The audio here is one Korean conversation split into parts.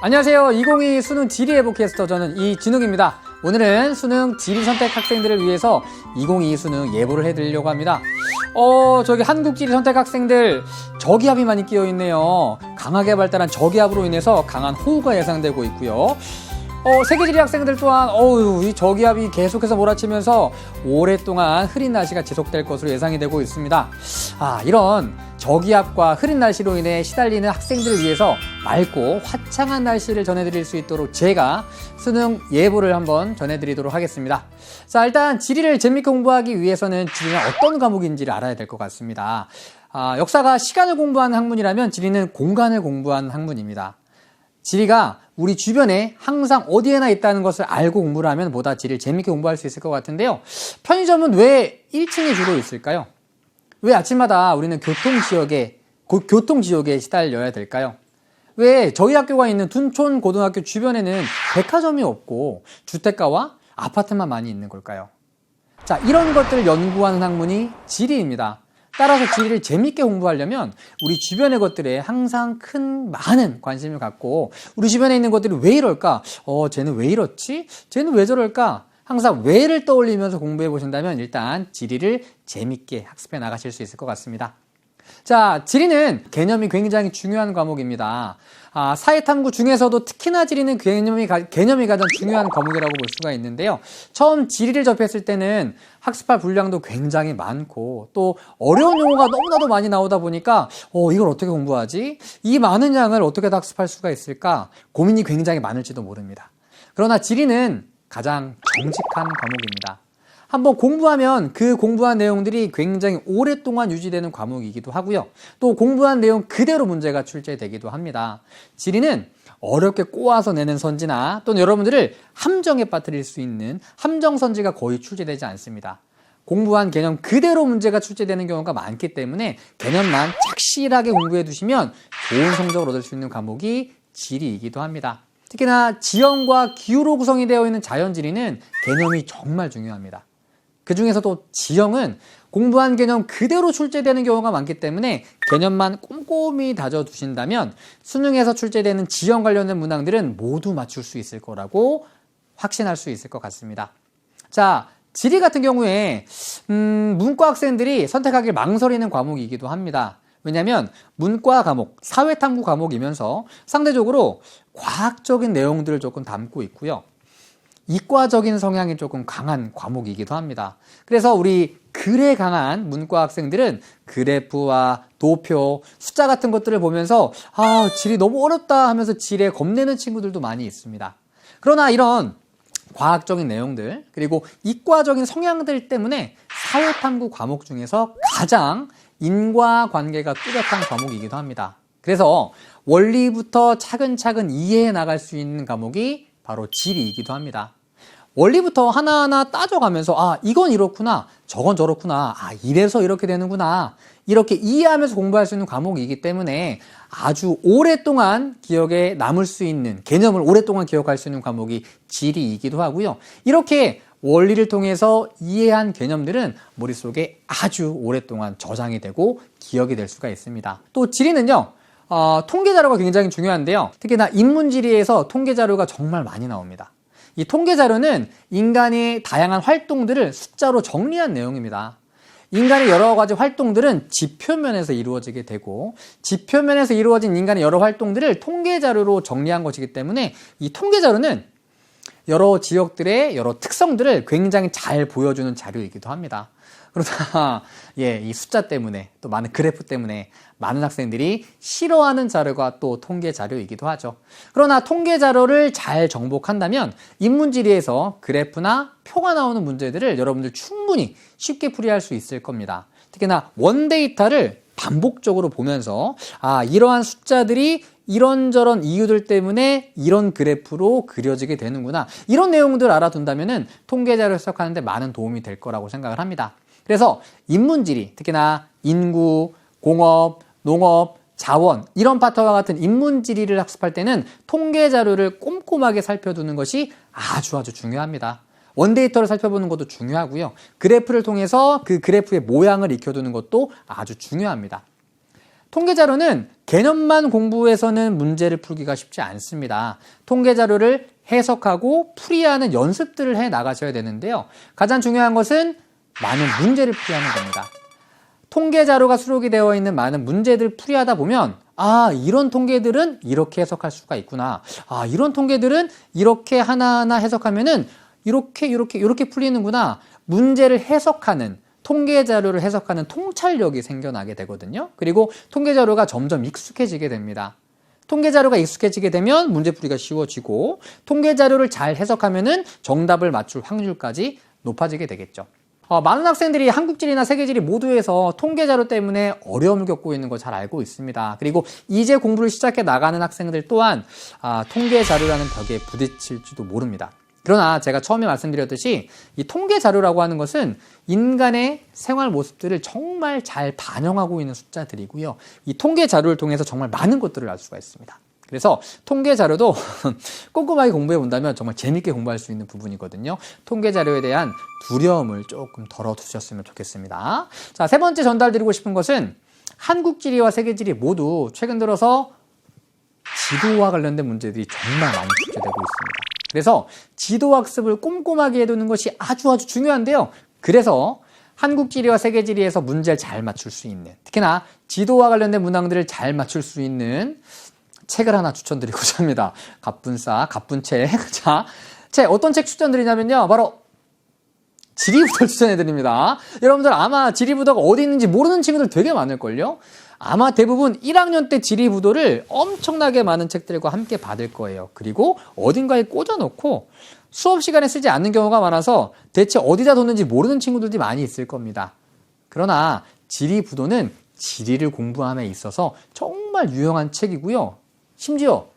안녕하세요. 2022 수능 지리 예보 캐스터 저는 이진욱입니다. 오늘은 수능 지리 선택 학생들을 위해서 2022 수능 예보를 해드리려고 합니다. 저기 한국 지리 선택 학생들 저기압이 많이 끼어 있네요. 강하게 발달한 저기압으로 인해서 강한 호우가 예상되고 있고요. 세계지리 학생들 또한 이 저기압이 계속해서 몰아치면서 오랫동안 흐린 날씨가 지속될 것으로 예상이 되고 있습니다. 이런 저기압과 흐린 날씨로 인해 시달리는 학생들을 위해서 맑고 화창한 날씨를 전해드릴 수 있도록 제가 수능 예보를 한번 전해드리도록 하겠습니다. 자, 일단 지리를 재밌게 공부하기 위해서는 지리는 어떤 과목인지를 알아야 될 것 같습니다. 역사가 시간을 공부하는 학문이라면 지리는 공간을 공부하는 학문입니다. 지리가 우리 주변에 항상 어디에나 있다는 것을 알고 공부를 하면 보다 지리를 재밌게 공부할 수 있을 것 같은데요. 편의점은 왜 1층에 주로 있을까요? 왜 아침마다 우리는 교통지옥에 시달려야 될까요? 왜 저희 학교가 있는 둔촌 고등학교 주변에는 백화점이 없고 주택가와 아파트만 많이 있는 걸까요? 자, 이런 것들을 연구하는 학문이 지리입니다. 따라서 지리를 재밌게 공부하려면 우리 주변의 것들에 항상 많은 관심을 갖고 우리 주변에 있는 것들이 왜 이럴까? 쟤는 왜 이렇지? 쟤는 왜 저럴까? 항상 왜를 떠올리면서 공부해 보신다면 일단 지리를 재밌게 학습해 나가실 수 있을 것 같습니다. 자, 지리는 개념이 굉장히 중요한 과목입니다. 사회탐구 중에서도 특히나 지리는 개념이 가장 중요한 과목이라고 볼 수가 있는데요. 처음 지리를 접했을 때는 학습할 분량도 굉장히 많고 또 어려운 용어가 너무나도 많이 나오다 보니까 이걸 어떻게 공부하지? 이 많은 양을 어떻게 학습할 수가 있을까? 고민이 굉장히 많을지도 모릅니다. 그러나 지리는 가장 정직한 과목입니다. 한번 공부하면 그 공부한 내용들이 굉장히 오랫동안 유지되는 과목이기도 하고요. 또 공부한 내용 그대로 문제가 출제되기도 합니다. 지리는 어렵게 꼬아서 내는 선지나 또는 여러분들을 함정에 빠뜨릴 수 있는 함정선지가 거의 출제되지 않습니다. 공부한 개념 그대로 문제가 출제되는 경우가 많기 때문에 개념만 착실하게 공부해 두시면 좋은 성적을 얻을 수 있는 과목이 지리이기도 합니다. 특히나 지형과 기후로 구성이 되어 있는 자연지리는 개념이 정말 중요합니다. 그 중에서도 지형은 공부한 개념 그대로 출제되는 경우가 많기 때문에 개념만 꼼꼼히 다져두신다면 수능에서 출제되는 지형 관련된 문항들은 모두 맞출 수 있을 거라고 확신할 수 있을 것 같습니다. 자, 지리 같은 경우에 문과 학생들이 선택하길 망설이는 과목이기도 합니다. 왜냐하면 문과 과목, 사회탐구 과목이면서 상대적으로 과학적인 내용들을 조금 담고 있고요. 이과적인 성향이 조금 강한 과목이기도 합니다. 그래서 우리 글에 강한 문과 학생들은 그래프와 도표, 숫자 같은 것들을 보면서 지리 너무 어렵다 하면서 지리에 겁내는 친구들도 많이 있습니다. 그러나 이런 과학적인 내용들 그리고 이과적인 성향들 때문에 사회탐구 과목 중에서 가장 인과관계가 뚜렷한 과목이기도 합니다. 그래서 원리부터 차근차근 이해해 나갈 수 있는 과목이 바로 지리이기도 합니다. 원리부터 하나하나 따져가면서 이건 이렇구나, 저건 저렇구나, 이래서 이렇게 되는구나 이렇게 이해하면서 공부할 수 있는 과목이기 때문에 아주 오랫동안 기억에 남을 수 있는 개념을 오랫동안 기억할 수 있는 과목이 지리이기도 하고요. 이렇게 원리를 통해서 이해한 개념들은 머릿속에 아주 오랫동안 저장이 되고 기억이 될 수가 있습니다. 또 지리는요, 통계 자료가 굉장히 중요한데요. 특히나 인문지리에서 통계 자료가 정말 많이 나옵니다. 이 통계 자료는 인간의 다양한 활동들을 숫자로 정리한 내용입니다. 인간의 여러 가지 활동들은 지표면에서 이루어지게 되고 지표면에서 이루어진 인간의 여러 활동들을 통계 자료로 정리한 것이기 때문에 이 통계 자료는 여러 지역들의 여러 특성들을 굉장히 잘 보여주는 자료이기도 합니다. 그러다 이 숫자 때문에 또 많은 그래프 때문에 많은 학생들이 싫어하는 자료가 또 통계 자료이기도 하죠. 그러나 통계 자료를 잘 정복한다면 인문지리에서 그래프나 표가 나오는 문제들을 여러분들 충분히 쉽게 풀이할 수 있을 겁니다. 특히나 원데이터를 반복적으로 보면서 이러한 숫자들이 이런저런 이유들 때문에 이런 그래프로 그려지게 되는구나. 이런 내용들 알아둔다면 통계 자료 해석하는데 많은 도움이 될 거라고 생각을 합니다. 그래서 인문지리, 특히나 인구, 공업, 농업, 자원 이런 파트와 같은 인문지리를 학습할 때는 통계 자료를 꼼꼼하게 살펴두는 것이 아주 중요합니다. 원데이터를 살펴보는 것도 중요하고요. 그래프를 통해서 그 그래프의 모양을 익혀두는 것도 아주 중요합니다. 통계 자료는 개념만 공부해서는 문제를 풀기가 쉽지 않습니다. 통계 자료를 해석하고 풀이하는 연습들을 해 나가셔야 되는데요. 가장 중요한 것은 많은 문제를 풀이하는 겁니다. 통계 자료가 수록이 되어 있는 많은 문제들을 풀이하다 보면 이런 통계들은 이렇게 해석할 수가 있구나. 이런 통계들은 이렇게 하나하나 해석하면은 이렇게 풀리는구나. 문제를 해석하는, 통계 자료를 해석하는 통찰력이 생겨나게 되거든요. 그리고 통계 자료가 점점 익숙해지게 됩니다. 통계 자료가 익숙해지게 되면 문제풀이가 쉬워지고, 통계 자료를 잘 해석하면은 정답을 맞출 확률까지 높아지게 되겠죠. 많은 학생들이 한국지리나 세계지리 모두에서 통계 자료 때문에 어려움을 겪고 있는 거 잘 알고 있습니다. 그리고 이제 공부를 시작해 나가는 학생들 또한 통계 자료라는 벽에 부딪힐지도 모릅니다. 그러나 제가 처음에 말씀드렸듯이 이 통계 자료라고 하는 것은 인간의 생활 모습들을 정말 잘 반영하고 있는 숫자들이고요. 이 통계 자료를 통해서 정말 많은 것들을 알 수가 있습니다. 그래서 통계 자료도 꼼꼼하게 공부해 본다면 정말 재밌게 공부할 수 있는 부분이거든요. 통계 자료에 대한 두려움을 조금 덜어두셨으면 좋겠습니다. 자, 세 번째 전달드리고 싶은 것은 한국지리와 세계지리 모두 최근 들어서 지도와 관련된 문제들이 정말 많이 출제되고 있습니다. 그래서 지도학습을 꼼꼼하게 해두는 것이 아주 중요한데요. 그래서 한국지리와 세계지리에서 문제를 잘 맞출 수 있는, 특히나 지도와 관련된 문항들을 잘 맞출 수 있는 책을 하나 추천드리고자 합니다. 가쁜 책. 자, 어떤 책 추천드리냐면요. 바로 지리부터를 추천해드립니다. 여러분들 아마 지리부도가 어디 있는지 모르는 친구들 되게 많을걸요? 아마 대부분 1학년 때 지리부도를 엄청나게 많은 책들과 함께 받을 거예요. 그리고 어딘가에 꽂아놓고 수업 시간에 쓰지 않는 경우가 많아서 대체 어디다 뒀는지 모르는 친구들이 많이 있을 겁니다. 그러나 지리부도는 지리를 공부함에 있어서 정말 유용한 책이고요. 심지어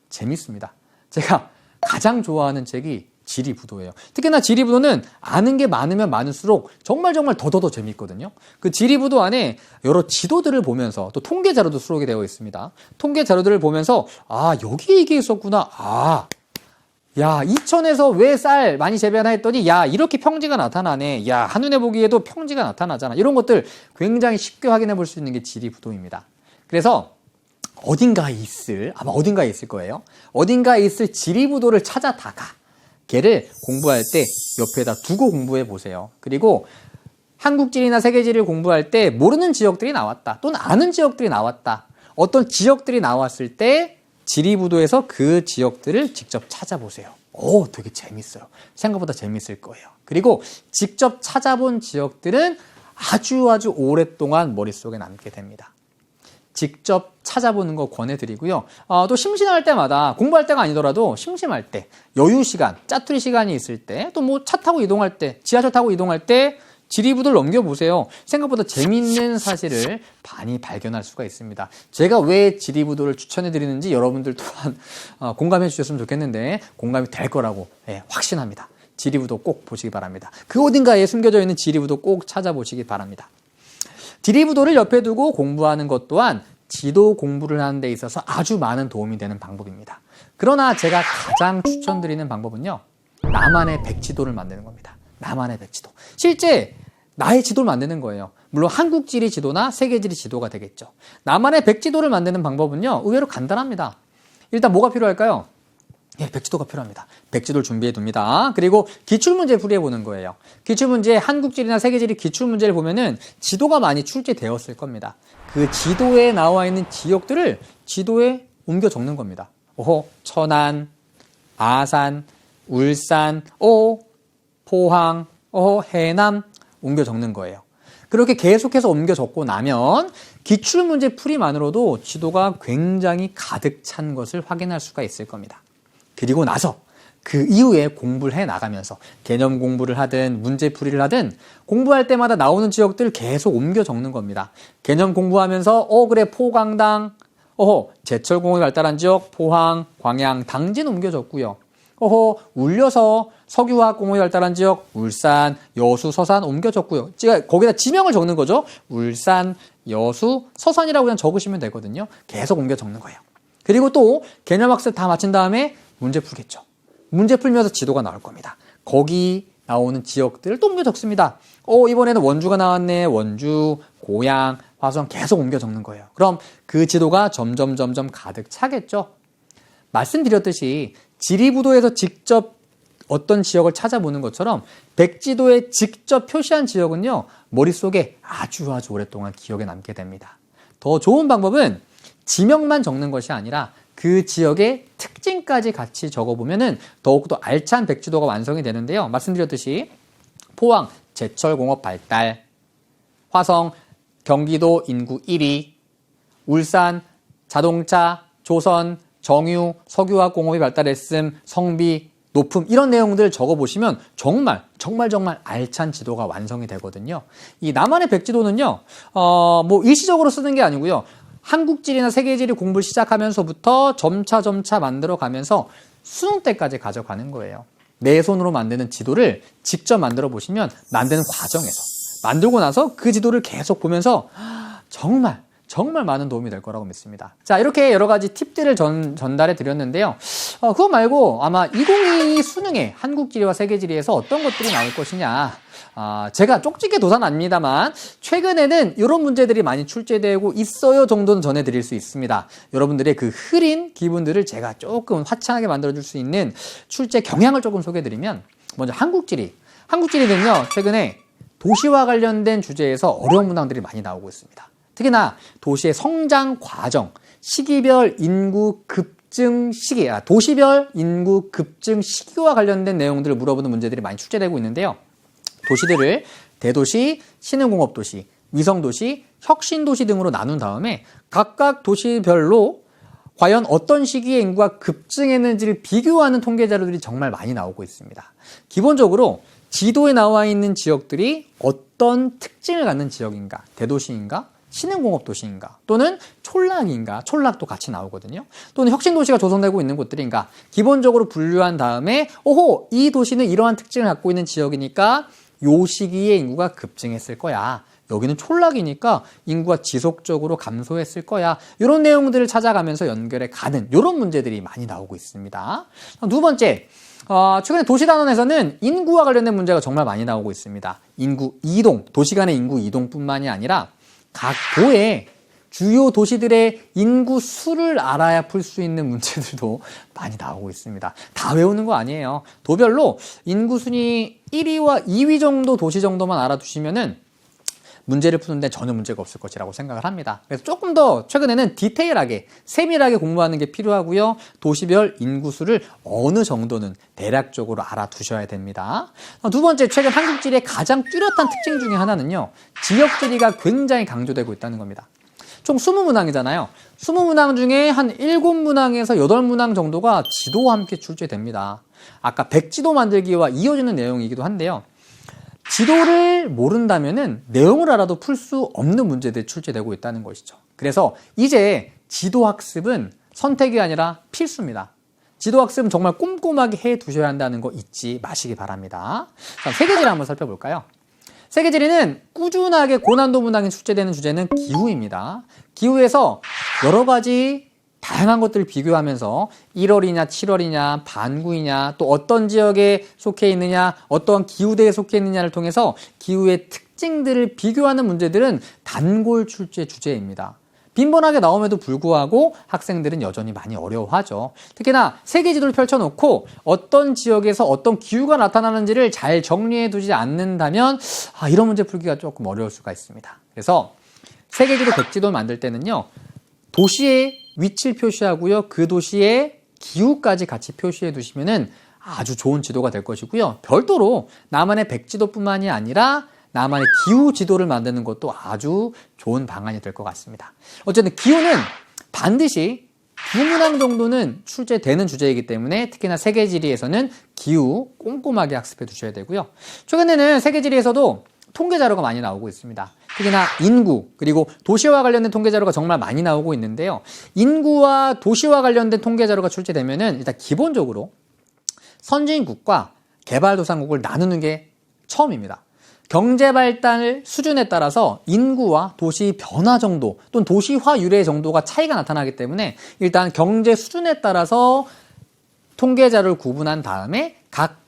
재밌습니다. 제가 가장 좋아하는 책이 지리부도예요. 특히나 지리부도는 아는 게 많으면 많을수록 정말 더더 재밌거든요. 그 지리부도 안에 여러 지도들을 보면서 또 통계 자료도 수록이 되어 있습니다. 통계 자료들을 보면서 여기 이게 있었구나. 야, 이천에서 왜 쌀 많이 재배하나 했더니 야, 이렇게 평지가 나타나네. 야, 한눈에 보기에도 평지가 나타나잖아. 이런 것들 굉장히 쉽게 확인해 볼 수 있는 게 지리부도입니다. 그래서 아마 어딘가에 있을 거예요. 어딘가에 있을 지리부도를 찾아다가 걔를 공부할 때 옆에다 두고 공부해 보세요. 그리고 한국지리나 세계지리를 공부할 때 모르는 지역들이 나왔다. 또는 아는 지역들이 나왔다. 어떤 지역들이 나왔을 때 지리부도에서 그 지역들을 직접 찾아보세요. 되게 재밌어요. 생각보다 재밌을 거예요. 그리고 직접 찾아본 지역들은 아주 오랫동안 머릿속에 남게 됩니다. 직접 찾아보는 거 권해드리고요. 또 심심할 때마다, 공부할 때가 아니더라도 심심할 때, 여유 시간, 짜투리 시간이 있을 때, 또 뭐 차 타고 이동할 때, 지하철 타고 이동할 때 지리부도를 넘겨보세요. 생각보다 재밌는 사실을 많이 발견할 수가 있습니다. 제가 왜 지리부도를 추천해드리는지 여러분들 또한 공감해 주셨으면 좋겠는데 공감이 될 거라고 확신합니다. 지리부도 꼭 보시기 바랍니다. 그 어딘가에 숨겨져 있는 지리부도 꼭 찾아보시기 바랍니다. 지리부도를 옆에 두고 공부하는 것 또한 지도 공부를 하는 데 있어서 아주 많은 도움이 되는 방법입니다. 그러나 제가 가장 추천드리는 방법은요. 나만의 백지도를 만드는 겁니다. 나만의 백지도. 실제 나의 지도를 만드는 거예요. 물론 한국지리 지도나 세계지리 지도가 되겠죠. 나만의 백지도를 만드는 방법은요. 의외로 간단합니다. 일단 뭐가 필요할까요? 백지도가 필요합니다. 백지도를 준비해 둡니다. 그리고 기출문제 풀이해 보는 거예요. 기출문제, 한국지리나 세계지리 기출문제를 보면은 지도가 많이 출제되었을 겁니다. 그 지도에 나와 있는 지역들을 지도에 옮겨 적는 겁니다. 천안, 아산, 울산, 포항, 해남 옮겨 적는 거예요. 그렇게 계속해서 옮겨 적고 나면 기출문제 풀이만으로도 지도가 굉장히 가득 찬 것을 확인할 수가 있을 겁니다. 그리고 나서 그 이후에 공부를 해 나가면서 개념 공부를 하든 문제풀이를 하든 공부할 때마다 나오는 지역들 계속 옮겨 적는 겁니다. 개념 공부하면서 그래 포강당, 제철공업이 발달한 지역 포항, 광양, 당진 옮겨 적고요. 울려서 석유화학공업이 발달한 지역 울산, 여수, 서산 옮겨 적고요. 제가 거기다 지명을 적는 거죠. 울산, 여수, 서산이라고 그냥 적으시면 되거든요. 계속 옮겨 적는 거예요. 그리고 또 개념학습 다 마친 다음에 문제 풀겠죠. 문제 풀면서 지도가 나올 겁니다. 거기 나오는 지역들을 또 옮겨 적습니다. 이번에는 원주가 나왔네. 원주, 고양, 화성 계속 옮겨 적는 거예요. 그럼 그 지도가 점점 가득 차겠죠. 말씀드렸듯이 지리부도에서 직접 어떤 지역을 찾아보는 것처럼 백지도에 직접 표시한 지역은요, 머릿속에 아주 오랫동안 기억에 남게 됩니다. 더 좋은 방법은 지명만 적는 것이 아니라 그 지역의 특징까지 같이 적어보면은 더욱더 알찬 백지도가 완성이 되는데요. 말씀드렸듯이 포항 제철공업 발달, 화성 경기도 인구 1위, 울산 자동차, 조선, 정유, 석유화학 공업이 발달했음, 성비 높음, 이런 내용들 적어보시면 정말 알찬 지도가 완성이 되거든요. 이 남한의 백지도는요, 뭐 일시적으로 쓰는 게 아니고요. 한국지리나 세계지리 공부를 시작하면서부터 점차 만들어가면서 수능 때까지 가져가는 거예요. 내 손으로 만드는 지도를 직접 만들어 보시면 만드는 과정에서 만들고 나서 그 지도를 계속 보면서 정말 많은 도움이 될 거라고 믿습니다. 자, 이렇게 여러 가지 팁들을 전달해 드렸는데요. 그거 말고 아마 2022 수능에 한국지리와 세계지리에서 어떤 것들이 나올 것이냐. 제가 쪽집게 도사는 아닙니다만 최근에는 이런 문제들이 많이 출제되고 있어요 정도는 전해드릴 수 있습니다. 여러분들의 그 흐린 기분들을 제가 조금 화창하게 만들어줄 수 있는 출제 경향을 조금 소개해드리면, 먼저 한국지리는요, 최근에 도시와 관련된 주제에서 어려운 문항들이 많이 나오고 있습니다. 특히나 도시의 성장 과정, 시기별 인구 급증 시기, 도시별 인구 급증 시기와 관련된 내용들을 물어보는 문제들이 많이 출제되고 있는데요. 도시들을 대도시, 신흥공업도시, 위성도시, 혁신도시 등으로 나눈 다음에 각각 도시별로 과연 어떤 시기에 인구가 급증했는지를 비교하는 통계 자료들이 정말 많이 나오고 있습니다. 기본적으로 지도에 나와 있는 지역들이 어떤 특징을 갖는 지역인가, 대도시인가, 신흥공업도시인가, 또는 촌락인가, 촌락도 같이 나오거든요. 또는 혁신도시가 조성되고 있는 곳들인가, 기본적으로 분류한 다음에 이 도시는 이러한 특징을 갖고 있는 지역이니까 요 시기에 인구가 급증했을 거야. 여기는 촌락이니까 인구가 지속적으로 감소했을 거야. 이런 내용들을 찾아가면서 연결해 가는 이런 문제들이 많이 나오고 있습니다. 두 번째, 최근에 도시단원에서는 인구와 관련된 문제가 정말 많이 나오고 있습니다. 인구 이동, 도시 간의 인구 이동뿐만이 아니라 각 도의 주요 도시들의 인구 수를 알아야 풀 수 있는 문제들도 많이 나오고 있습니다. 다 외우는 거 아니에요. 도별로 인구 순위 1위와 2위 정도 도시 정도만 알아두시면은 문제를 푸는데 전혀 문제가 없을 것이라고 생각을 합니다. 그래서 조금 더 최근에는 디테일하게, 세밀하게 공부하는 게 필요하고요. 도시별 인구수를 어느 정도는 대략적으로 알아두셔야 됩니다. 두 번째, 최근 한국지리의 가장 뚜렷한 특징 중에 하나는요, 지역지리가 굉장히 강조되고 있다는 겁니다. 총 20문항이잖아요. 20문항 중에 한 7문항에서 8문항 정도가 지도와 함께 출제됩니다. 아까 백지도 만들기와 이어지는 내용이기도 한데요. 지도를 모른다면은 내용을 알아도 풀 수 없는 문제들이 출제되고 있다는 것이죠. 그래서 이제 지도학습은 선택이 아니라 필수입니다. 지도학습은 정말 꼼꼼하게 해 두셔야 한다는 거 잊지 마시기 바랍니다. 자, 세계지리 한번 살펴볼까요? 세계지리는 꾸준하게 고난도 문항이 출제되는 주제는 기후입니다. 기후에서 여러 가지 다양한 것들을 비교하면서 1월이냐 7월이냐 반구이냐 또 어떤 지역에 속해 있느냐 어떠한 기후대에 속해 있느냐를 통해서 기후의 특징들을 비교하는 문제들은 단골 출제 주제입니다. 빈번하게 나옴에도 불구하고 학생들은 여전히 많이 어려워하죠. 특히나 세계지도를 펼쳐놓고 어떤 지역에서 어떤 기후가 나타나는지를 잘 정리해 두지 않는다면 이런 문제 풀기가 조금 어려울 수가 있습니다. 그래서 세계지도 백지도를 만들 때는요, 도시의 위치를 표시하고요, 그 도시의 기후까지 같이 표시해 두시면은 아주 좋은 지도가 될 것이고요. 별도로 남한의 백지도뿐만이 아니라 남한의 기후 지도를 만드는 것도 아주 좋은 방안이 될 것 같습니다. 어쨌든 기후는 반드시 2문항 정도는 출제되는 주제이기 때문에 특히나 세계지리에서는 기후 꼼꼼하게 학습해 두셔야 되고요. 최근에는 세계지리에서도 통계 자료가 많이 나오고 있습니다. 특히나 인구 그리고 도시와 관련된 통계 자료가 정말 많이 나오고 있는데요. 인구와 도시와 관련된 통계 자료가 출제되면은 일단 기본적으로 선진국과 개발도상국을 나누는 게 처음입니다. 경제 발달 수준에 따라서 인구와 도시 변화 정도 또는 도시화율의 정도가 차이가 나타나기 때문에 일단 경제 수준에 따라서 통계 자료를 구분한 다음에 각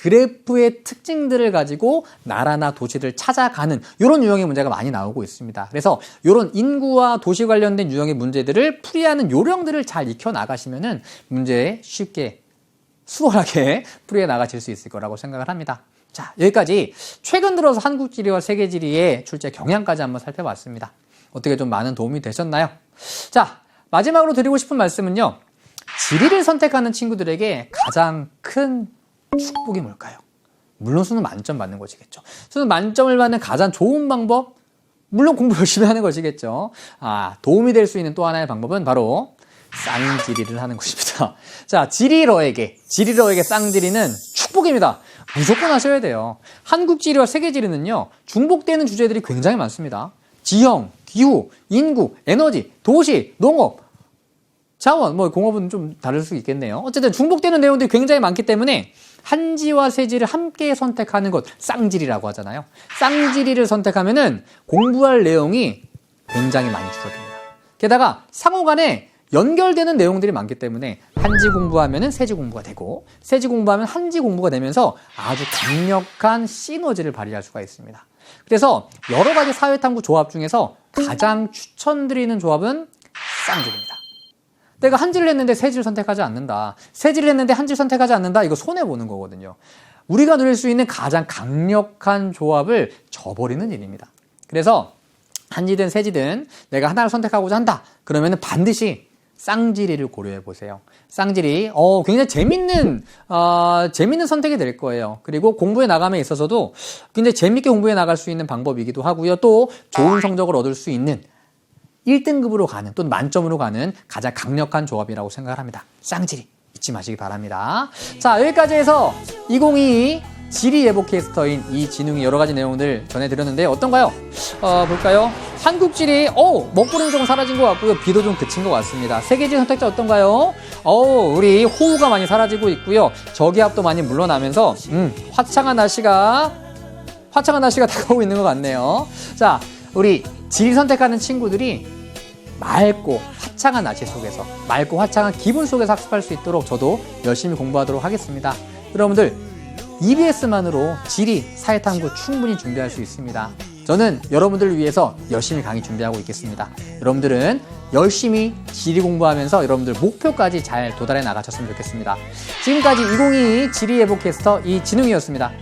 그래프의 특징들을 가지고 나라나 도시를 찾아가는 이런 유형의 문제가 많이 나오고 있습니다. 그래서 이런 인구와 도시 관련된 유형의 문제들을 풀이하는 요령들을 잘 익혀 나가시면은 문제에 쉽게 수월하게 풀이해 나가실 수 있을 거라고 생각을 합니다. 자, 여기까지 최근 들어서 한국지리와 세계지리의 출제 경향까지 한번 살펴봤습니다. 어떻게 좀 많은 도움이 되셨나요? 자, 마지막으로 드리고 싶은 말씀은요. 지리를 선택하는 친구들에게 가장 큰 축복이 뭘까요? 물론 수능 만점 받는 것이겠죠. 수능 만점을 받는 가장 좋은 방법, 물론 공부 열심히 하는 것이겠죠. 도움이 될 수 있는 또 하나의 방법은 바로 쌍지리를 하는 것입니다. 자, 지리러에게 쌍지리는 축복입니다. 무조건 하셔야 돼요. 한국지리와 세계지리는요, 중복되는 주제들이 굉장히 많습니다. 지형, 기후, 인구, 에너지, 도시, 농업, 자원, 공업은 좀 다를 수 있겠네요. 어쨌든 중복되는 내용들이 굉장히 많기 때문에 한지와 세지를 함께 선택하는 것, 쌍지리라고 하잖아요. 쌍지리를 선택하면은 공부할 내용이 굉장히 많이 줄어듭니다. 게다가 상호 간에 연결되는 내용들이 많기 때문에 한지 공부하면은 세지 공부가 되고 세지 공부하면 한지 공부가 되면서 아주 강력한 시너지를 발휘할 수가 있습니다. 그래서 여러 가지 사회탐구 조합 중에서 가장 추천드리는 조합은 쌍지리입니다. 내가 한지를 했는데 세지를 선택하지 않는다. 세지를 했는데 한지를 선택하지 않는다. 이거 손해보는 거거든요. 우리가 누릴 수 있는 가장 강력한 조합을 저버리는 일입니다. 그래서 한지든 세지든 내가 하나를 선택하고자 한다. 그러면 반드시 쌍지리를 고려해 보세요. 쌍지리, 굉장히 재밌는 선택이 될 거예요. 그리고 공부에 나감에 있어서도 굉장히 재밌게 공부해 나갈 수 있는 방법이기도 하고요. 또 좋은 성적을 얻을 수 있는 1등급으로 가는 또는 만점으로 가는 가장 강력한 조합이라고 생각을 합니다. 쌍지리 잊지 마시기 바랍니다. 자, 여기까지 해서 2022 지리 예보 캐스터인 이진웅이 여러 가지 내용들 전해드렸는데 어떤가요? 볼까요? 한국지리, 먹구름이 조금 사라진 것 같고요. 비도 좀 그친 것 같습니다. 세계지리 선택자 어떤가요? 우리 호우가 많이 사라지고 있고요. 저기압도 많이 물러나면서, 화창한 날씨가 다가오고 있는 것 같네요. 자, 우리 지리 선택하는 친구들이 맑고 화창한 날씨 속에서, 맑고 화창한 기분 속에서 학습할 수 있도록 저도 열심히 공부하도록 하겠습니다. 여러분들, EBS만으로 지리, 사회탐구 충분히 준비할 수 있습니다. 저는 여러분들을 위해서 열심히 강의 준비하고 있겠습니다. 여러분들은 열심히 지리 공부하면서 여러분들 목표까지 잘 도달해 나가셨으면 좋겠습니다. 지금까지 2022 지리 예보 캐스터 이진웅이었습니다.